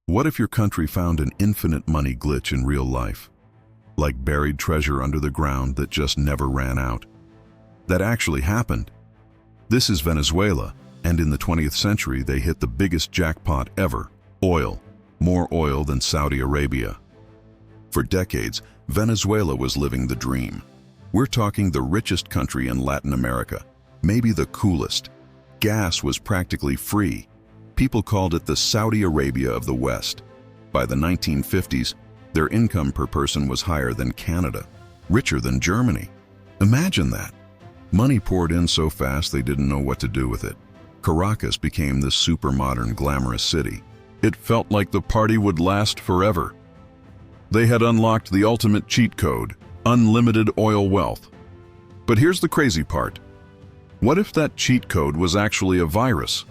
What if your country found an infinite money glitch in real life? Like buried treasure under the ground that just never ran out. That actually happened. This is Venezuela, and in the 20th century they hit the biggest jackpot ever: oil. More oil than Saudi Arabia. For decades, Venezuela was living the dream. We're talking the richest country in Latin America, maybe the coolest. Gas was practically free. People called it the Saudi Arabia of the West. By the 1950s, their income per person was higher than Canada, richer than Germany. Imagine that. Money poured in so fast they didn't know what to do with it. Caracas became this super modern, glamorous city. It felt like the party would last forever. They had unlocked the ultimate cheat code: unlimited oil wealth. But here's the crazy part. What if that cheat code was actually a virus?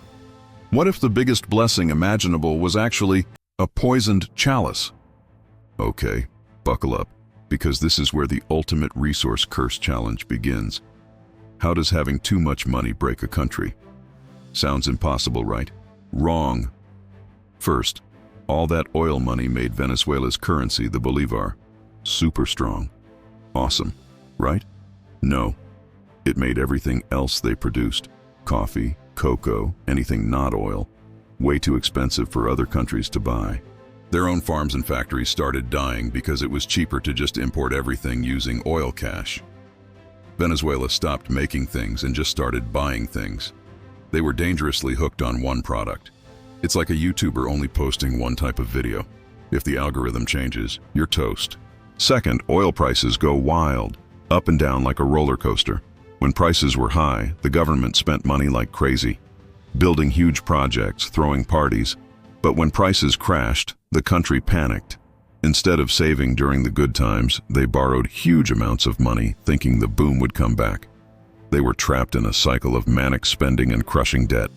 What if the biggest blessing imaginable was actually a poisoned chalice? Okay, buckle up, because this is where the ultimate resource curse challenge begins. How does having too much money break a country? Sounds impossible, right? Wrong. First, all that oil money made Venezuela's currency, the bolivar, super strong. Awesome, right? No. It made everything else they produced, coffee, cocoa, anything not oil, way too expensive for other countries to buy. Their own farms and factories started dying because it was cheaper to just import everything using oil cash. Venezuela stopped making things and just started buying things. They were dangerously hooked on one product. It's like a YouTuber only posting one type of video. If the algorithm changes, you're toast. Second, oil prices go wild, up and down like a roller coaster. When prices were high, the government spent money like crazy, building huge projects, throwing parties. But when prices crashed, the country panicked. Instead of saving during the good times, they borrowed huge amounts of money, thinking the boom would come back. They were trapped in a cycle of manic spending and crushing debt.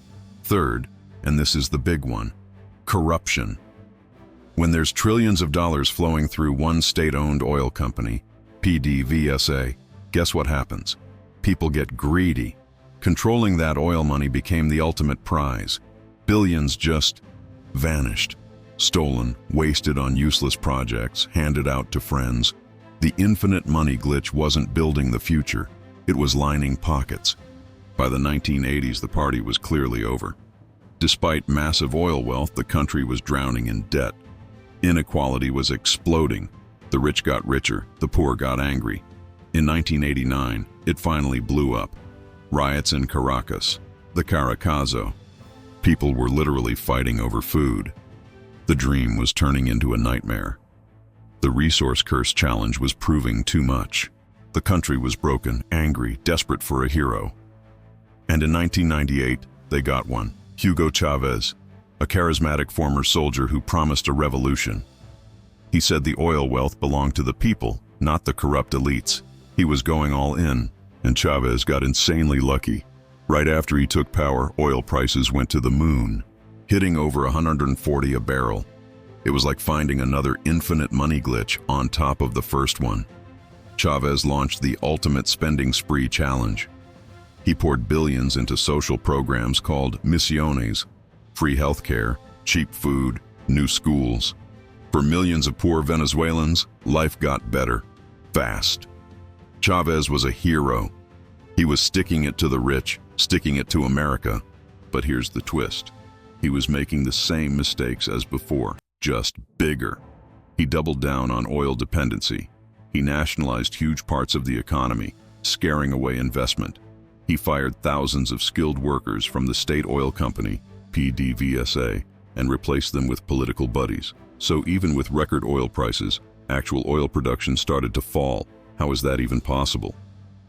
Third, and this is the big one, corruption. When there's trillions of dollars flowing through one state-owned oil company, PDVSA, guess what happens? People get greedy. Controlling that oil money became the ultimate prize. Billions just vanished, stolen, wasted on useless projects, handed out to friends. The infinite money glitch wasn't building the future, it was lining pockets. By the 1980s, the party was clearly over. Despite massive oil wealth, the country was drowning in debt. Inequality was exploding. The rich got richer, the poor got angry. In 1989, it finally blew up. Riots in Caracas, the Caracazo. People were literally fighting over food. The dream was turning into a nightmare. The resource curse challenge was proving too much. The country was broken, angry, desperate for a hero. And in 1998, they got one. Hugo Chávez, a charismatic former soldier who promised a revolution. He said the oil wealth belonged to the people, not the corrupt elites. He was going all in, and Chávez got insanely lucky. Right after he took power, oil prices went to the moon, hitting over 140 a barrel. It was like finding another infinite money glitch on top of the first one. Chávez launched the ultimate spending spree challenge. He poured billions into social programs called misiones, free healthcare, cheap food, new schools. For millions of poor Venezuelans, life got better, fast. Chávez was a hero. He was sticking it to the rich, sticking it to America. But here's the twist. He was making the same mistakes as before, just bigger. He doubled down on oil dependency. He nationalized huge parts of the economy, scaring away investment. He fired thousands of skilled workers from the state oil company, PDVSA, and replaced them with political buddies. So even with record oil prices, actual oil production started to fall. How is that even possible?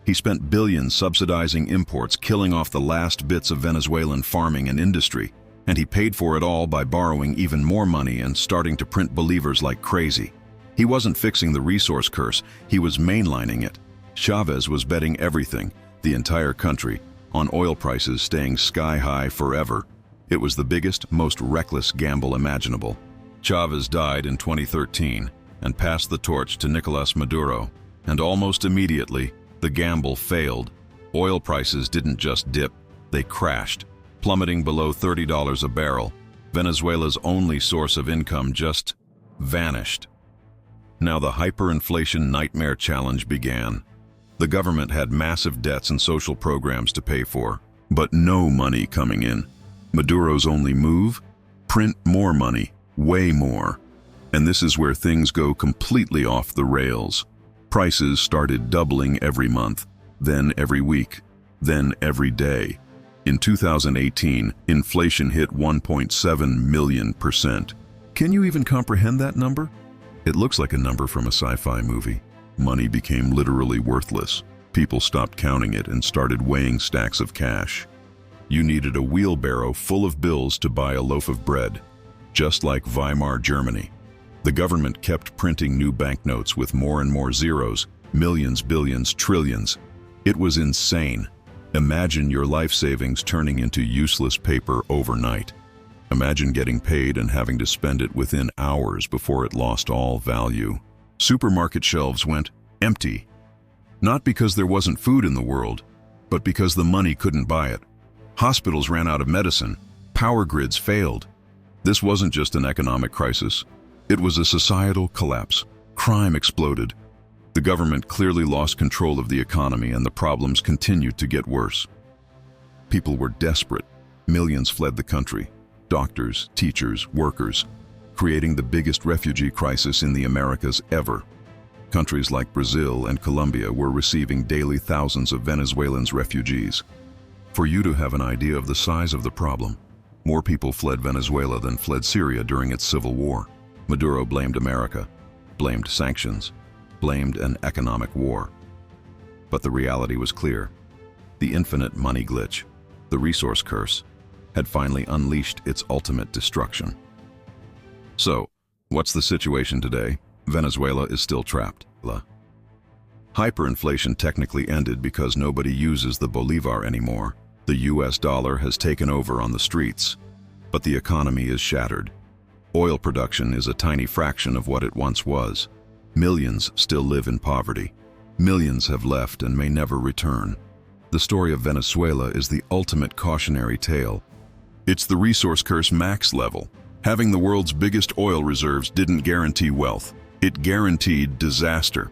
He spent billions subsidizing imports, killing off the last bits of Venezuelan farming and industry, and he paid for it all by borrowing even more money and starting to print bolivars like crazy. He wasn't fixing the resource curse, he was mainlining it. Chávez was betting everything, the entire country, on oil prices staying sky high forever. It was the biggest, most reckless gamble imaginable. Chávez died in 2013 and passed the torch to Nicolás Maduro, and almost immediately, the gamble failed. Oil prices didn't just dip, they crashed, plummeting below $30 a barrel. Venezuela's only source of income just vanished. Now the hyperinflation nightmare challenge began. The government had massive debts and social programs to pay for, but no money coming in. Maduro's only move? Print more money, way more. And this is where things go completely off the rails. Prices started doubling every month, then every week, then every day. In 2018, inflation hit 1.7 million%. Can you even comprehend that number? It looks like a number from a sci-fi movie. Money became literally worthless. People stopped counting it and started weighing stacks of cash. You needed a wheelbarrow full of bills to buy a loaf of bread, just like Weimar Germany. The government kept printing new banknotes with more and more zeros, millions, billions, trillions. It was insane. Imagine your life savings turning into useless paper overnight. Imagine getting paid and having to spend it within hours before it lost all value. Supermarket shelves went empty. Not because there wasn't food in the world, but because the money couldn't buy it. Hospitals ran out of medicine. Power grids failed. This wasn't just an economic crisis. It was a societal collapse. Crime exploded. The government clearly lost control of the economy, and the problems continued to get worse. People were desperate. Millions fled the country. Doctors, teachers, workers, creating the biggest refugee crisis in the Americas ever. Countries like Brazil and Colombia were receiving daily thousands of Venezuelans refugees. For you to have an idea of the size of the problem, more people fled Venezuela than fled Syria during its civil war. Maduro blamed America, blamed sanctions, blamed an economic war. But the reality was clear. The infinite money glitch, the resource curse, had finally unleashed its ultimate destruction. So, what's the situation today? Venezuela is still trapped. Hyperinflation technically ended because nobody uses the bolivar anymore. The US dollar has taken over on the streets, but the economy is shattered. Oil production is a tiny fraction of what it once was. Millions still live in poverty. Millions have left and may never return. The story of Venezuela is the ultimate cautionary tale. It's the resource curse max level. Having the world's biggest oil reserves didn't guarantee wealth. It guaranteed disaster.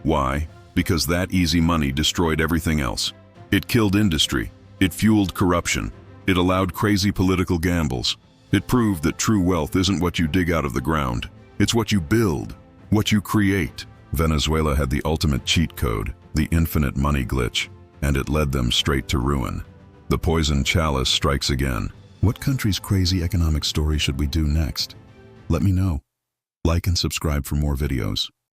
Why? Because that easy money destroyed everything else. It killed industry. It fueled corruption. It allowed crazy political gambles. It proved that true wealth isn't what you dig out of the ground. It's what you build, what you create. Venezuela had the ultimate cheat code, the infinite money glitch, and it led them straight to ruin. The poison chalice strikes again. What country's crazy economic story should we do next? Let me know. Like and subscribe for more videos.